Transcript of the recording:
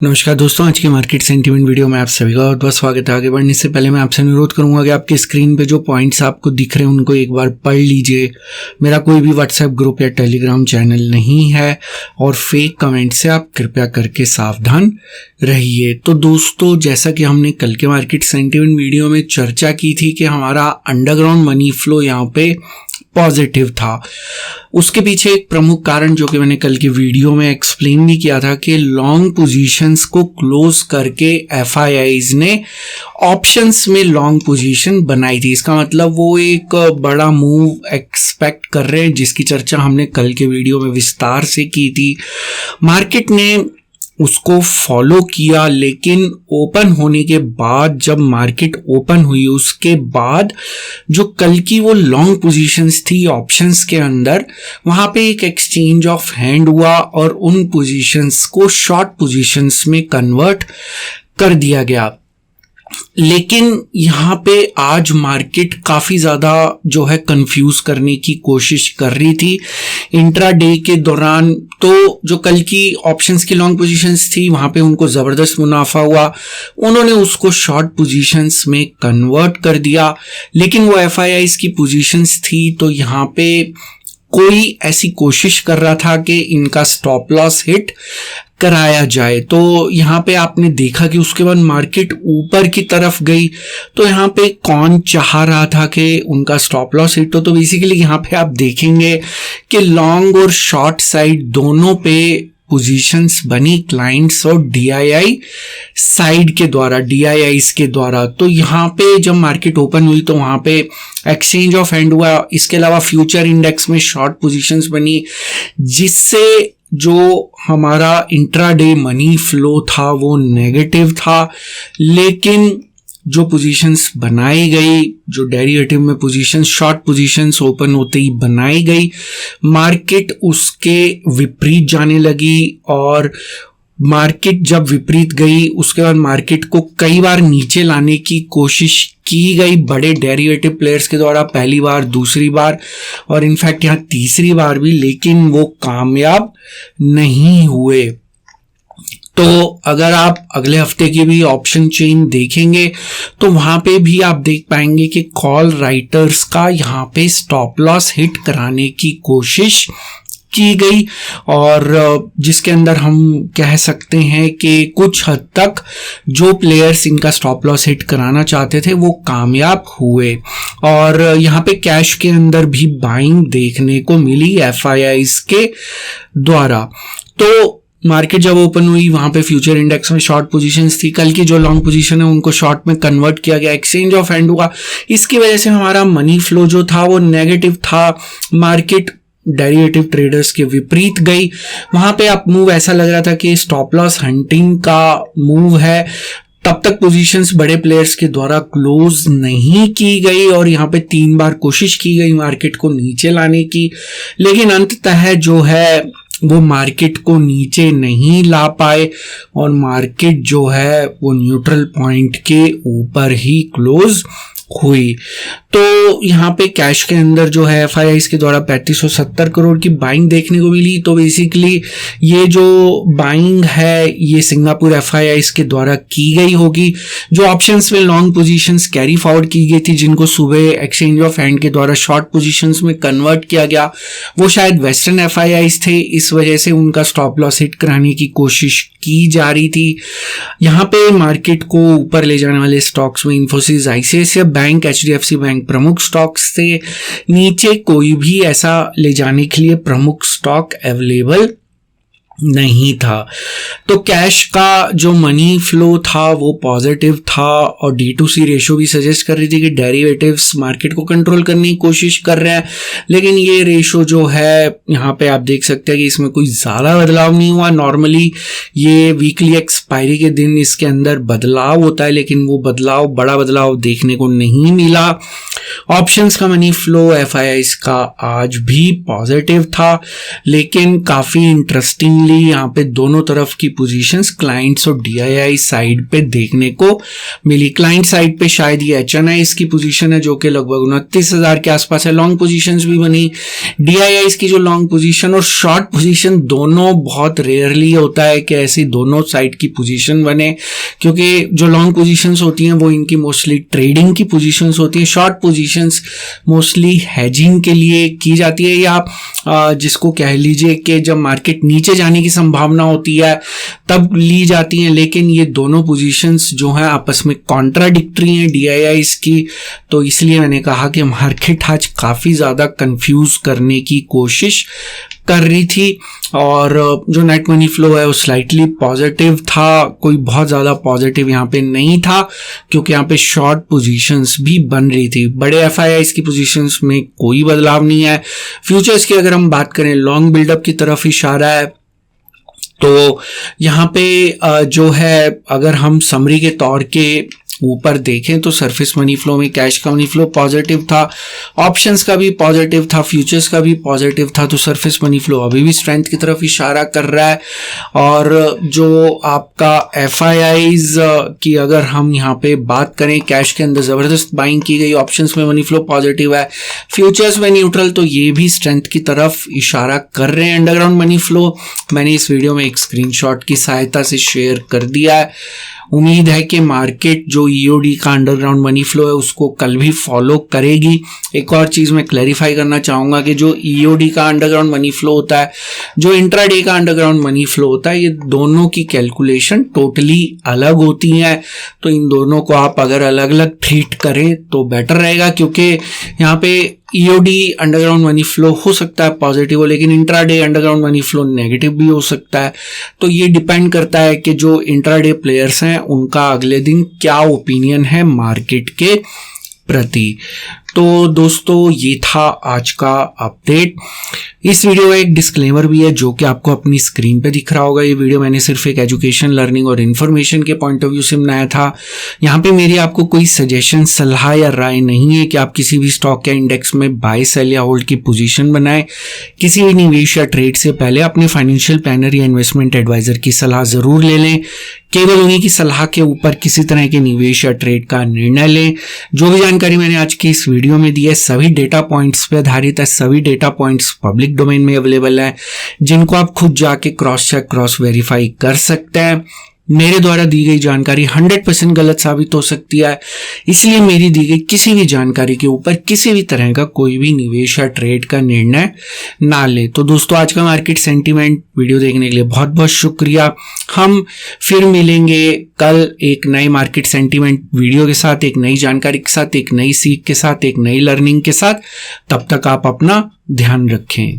नमस्कार दोस्तों, आज की मार्केट सेंटीमेंट वीडियो में आप सभी का बहुत बहुत स्वागत है। आगे बढ़ने से पहले मैं आपसे अनुरोध करूंगा कि आपकी स्क्रीन पे जो पॉइंट्स आपको दिख रहे हैं उनको एक बार पढ़ लीजिए। मेरा कोई भी व्हाट्सएप ग्रुप या टेलीग्राम चैनल नहीं है और फेक कमेंट से आप कृपया करके सावधान रहिए। तो दोस्तों, जैसा कि हमने कल के मार्केट सेंटीमेंट वीडियो में चर्चा की थी कि हमारा अंडरग्राउंड मनी फ्लो यहाँ पे पॉजिटिव था। उसके पीछे एक प्रमुख कारण जो कि मैंने कल की वीडियो में एक्सप्लेन भी किया था कि लॉन्ग पोजीशंस को क्लोज करके एफआईआईज ने ऑप्शंस में लॉन्ग पोजीशन बनाई थी। इसका मतलब वो एक बड़ा मूव एक्सपेक्ट कर रहे हैं, जिसकी चर्चा हमने कल के वीडियो में विस्तार से की थी। मार्केट ने उसको फॉलो किया, लेकिन ओपन होने के बाद, जब मार्केट ओपन हुई उसके बाद जो कल की वो लॉन्ग पोजीशंस थी ऑप्शंस के अंदर, वहां पे एक एक्सचेंज ऑफ हैंड हुआ और उन पोजीशंस को शॉर्ट पोजीशंस में कन्वर्ट कर दिया गया। लेकिन यहाँ पे आज मार्केट काफी ज्यादा जो है कंफ्यूज करने की कोशिश कर रही थी इंट्राडे के दौरान। तो जो कल की ऑप्शंस की लॉन्ग पोजीशंस थी वहां पे उनको जबरदस्त मुनाफा हुआ, उन्होंने उसको शॉर्ट पोजीशंस में कन्वर्ट कर दिया। लेकिन वो एफआईआईज की पोजीशंस थी, तो यहाँ पे कोई ऐसी कोशिश कर रहा था कि इनका स्टॉप लॉस हिट कराया जाए। तो यहाँ पे आपने देखा कि उसके बाद मार्केट ऊपर की तरफ गई, तो यहाँ पे कौन चाह रहा था कि उनका स्टॉप लॉस हिट हो। तो बेसिकली यहाँ पे आप देखेंगे कि लॉन्ग और शॉर्ट साइड दोनों पे पोजीशंस बनी क्लाइंट्स और डीआईआई साइड के द्वारा, डीआईआईस के द्वारा। तो यहाँ पे जब मार्केट ओपन हुई तो वहां पे एक्सचेंज ऑफ हैंड हुआ। इसके अलावा फ्यूचर इंडेक्स में शॉर्ट पोजीशंस बनी, जिससे जो हमारा इंट्राडे मनी फ्लो था वो नेगेटिव था। लेकिन जो पोजीशंस बनाई गई, जो डेरिवेटिव में पोजीशंस, शॉर्ट पोजीशंस ओपन होते ही बनाई गई, मार्केट उसके विपरीत जाने लगी। और मार्केट जब विपरीत गई उसके बाद मार्केट को कई बार नीचे लाने की कोशिश की गई बड़े डेरिवेटिव प्लेयर्स के द्वारा, पहली बार, दूसरी बार और इनफैक्ट यहाँ तीसरी बार भी, लेकिन वो कामयाब नहीं हुए। तो अगर आप अगले हफ्ते की भी ऑप्शन चेन देखेंगे तो वहां पे भी आप देख पाएंगे कि कॉल राइटर्स का यहाँ पे स्टॉप लॉस हिट कराने की कोशिश की गई, और जिसके अंदर हम कह सकते हैं कि कुछ हद तक जो प्लेयर्स इनका स्टॉप लॉस हिट कराना चाहते थे वो कामयाब हुए। और यहाँ पे कैश के अंदर भी बाइंग देखने को मिली एफआईआईज के द्वारा। तो मार्केट जब ओपन हुई वहां पे फ्यूचर इंडेक्स में शॉर्ट पोजीशंस थी, कल की जो लॉन्ग पोजीशन है उनको शॉर्ट में कन्वर्ट किया गया, एक्सचेंज ऑफ हैंड हुआ। इसकी वजह से हमारा मनी फ्लो जो था वो नेगेटिव था। मार्केट डेरिवेटिव ट्रेडर्स के विपरीत गई, वहां पे आप मूव ऐसा लग रहा था कि स्टॉप लॉस हंटिंग का मूव है। तब तक पोजीशंस बड़े प्लेयर्स के द्वारा क्लोज नहीं की गई और यहाँ पे 3 बार कोशिश की गई मार्केट को नीचे लाने की, लेकिन अंततः जो है वो मार्केट को नीचे नहीं ला पाए और मार्केट जो है वो न्यूट्रल पॉइंट के ऊपर ही क्लोज हुई। तो यहाँ पे कैश के अंदर जो है एफआईआईज के द्वारा 3570 करोड़ की बाइंग देखने को मिली। तो बेसिकली ये जो बाइंग है ये सिंगापुर एफआईआईज के द्वारा की गई होगी। जो ऑप्शंस में लॉन्ग पोजीशंस कैरी फॉरवर्ड की गई थी, जिनको सुबह एक्सचेंज ऑफ हैंड के द्वारा शॉर्ट पोजीशंस में कन्वर्ट किया गया, वो शायद वेस्टर्न एफआईआईज थे। इस वजह से उनका स्टॉप लॉस हिट कराने की कोशिश की जा रही थी। यहाँ पे मार्केट को ऊपर ले जाने वाले स्टॉक्स में Infosys, ICICI bank, HDFC bank प्रमुख स्टॉक्स थे। नीचे कोई भी ऐसा ले जाने के लिए प्रमुख स्टॉक अवेलेबल नहीं था। तो कैश का जो मनी फ्लो था वो पॉजिटिव था और D2C रेशो भी सजेस्ट कर रही थी कि डेरिवेटिव्स मार्केट को कंट्रोल करने की कोशिश कर रहे हैं। लेकिन ये रेशो जो है यहाँ पे आप देख सकते हैं कि इसमें कोई ज़्यादा बदलाव नहीं हुआ। नॉर्मली ये वीकली एक्सपायरी के दिन इसके अंदर बदलाव होता है, लेकिन वो बदलाव, बड़ा बदलाव देखने को नहीं मिला। ऑप्शंस का मनी फ्लो एफआईआईज का आज भी पॉजिटिव था, लेकिन काफ़ी इंटरेस्टिंगली क्लियरली यहाँ पे दोनों तरफ की पोजीशंस क्लाइंट्स और DII साइड पे देखने को मिली। क्लाइंट साइड पे शायद ये HNIs की पोजीशन है जो कि लगभग 29,000 के आसपास है, लॉन्ग पोजीशंस भी बनी। DIIs की जो लॉन्ग पोजीशन और शॉर्ट पोजीशन दोनों बहुत रेयरली होता है कि ऐसी दोनों साइड की पोजीशन बने, क्योंकि जो लॉन्ग पोजीशंस होती हैं वो इनकी मोस्टली ट्रेडिंग की पोजीशंस होती हैं। शॉर्ट पोजीशंस मोस्टली हेजिंग के लिए की जाती है, या जिसको कह लीजिए कि जब मार्केट नीचे जाने की संभावना होती है तब ली जाती हैं। लेकिन ये दोनों पोजीशंस जो हैं आपस में कॉन्ट्राडिक्टरी हैं DIIs की, तो इसलिए मैंने कहा कि मार्केट आज काफ़ी ज़्यादा कंफ्यूज करने की कोशिश कर रही थी। और जो नेट मनी फ्लो है वो स्लाइटली पॉजिटिव था, कोई बहुत ज़्यादा पॉजिटिव यहाँ पे नहीं था, क्योंकि यहाँ पे शॉर्ट पोजीशंस भी बन रही थी। बड़े FIIs की पोजीशंस में कोई बदलाव नहीं है। फ्यूचर्स की अगर हम बात करें, लॉन्ग बिल्डअप की तरफ इशारा है। तो यहाँ पे जो है अगर हम समरी के तौर के ऊपर देखें तो सरफेस मनी फ्लो में कैश का मनी फ्लो पॉजिटिव था, ऑप्शंस का भी पॉजिटिव था, फ्यूचर्स का भी पॉजिटिव था। तो सरफेस मनी फ्लो अभी भी स्ट्रेंथ की तरफ इशारा कर रहा है। और जो आपका FIIs की अगर हम यहाँ पे बात करें, कैश के अंदर ज़बरदस्त बाइंग की गई, ऑप्शंस में मनी फ्लो पॉजिटिव है, फ्यूचर्स में न्यूट्रल, तो ये भी स्ट्रेंथ की तरफ इशारा कर रहे हैं। अंडरग्राउंड मनी फ्लो मैंने इस वीडियो में एक स्क्रीनशॉट की सहायता से शेयर कर दिया है। उम्मीद है कि मार्केट जो EOD का अंडरग्राउंड मनी फ्लो है उसको कल भी फॉलो करेगी। एक और चीज़ मैं क्लैरिफाई करना चाहूँगा कि जो EOD का अंडरग्राउंड मनी फ्लो होता है, जो इंट्राडे का अंडरग्राउंड मनी फ्लो होता है, ये दोनों की कैलकुलेशन टोटली अलग होती हैं। तो इन दोनों को आप अगर अलग अलग ट्रीट करें तो बेटर रहेगा, क्योंकि यहाँ पे EOD अंडरग्राउंड मनी फ्लो हो सकता है पॉजिटिव हो, लेकिन intraday underground money flow negative भी हो सकता है। तो ये डिपेंड करता है कि जो इंट्राडे प्लेयर्स हैं उनका अगले दिन क्या ओपिनियन है मार्केट के प्रति। तो दोस्तों ये था आज का अपडेट। इस वीडियो में एक डिस्क्लेमर भी है जो कि आपको अपनी स्क्रीन पे दिख रहा होगा। ये वीडियो मैंने सिर्फ एक एजुकेशन, लर्निंग और इन्फॉर्मेशन के पॉइंट ऑफ व्यू से बनाया था। यहाँ पे मेरी आपको कोई सजेशन, सलाह या राय नहीं है कि आप किसी भी स्टॉक या इंडेक्स में बाय, सेल या होल्ड की पोजीशन बनाएं। किसी भी निवेश या ट्रेड से पहले अपने फाइनेंशियल प्लानर या इन्वेस्टमेंट एडवाइजर की सलाह जरूर ले लें। केवल उन्हीं की सलाह के ऊपर किसी तरह के निवेश या ट्रेड का निर्णय लें। जो भी जानकारी मैंने आज की इस वीडियो में दी है सभी डेटा पॉइंट्स पे आधारित है। सभी डेटा पॉइंट्स पब्लिक डोमेन में अवेलेबल है, जिनको आप खुद जाके क्रॉस चेक, क्रॉस वेरीफाई कर सकते हैं। मेरे द्वारा दी गई जानकारी 100% गलत साबित हो सकती है, इसलिए मेरी दी गई किसी भी जानकारी के ऊपर किसी भी तरह का कोई भी निवेश या ट्रेड का निर्णय ना ले। तो दोस्तों आज का मार्केट सेंटीमेंट वीडियो देखने के लिए बहुत बहुत शुक्रिया। हम फिर मिलेंगे कल एक नए मार्केट सेंटीमेंट वीडियो के साथ, एक नई जानकारी के साथ, एक नई सीख के साथ, एक नई लर्निंग के साथ। तब तक आप अपना ध्यान रखें।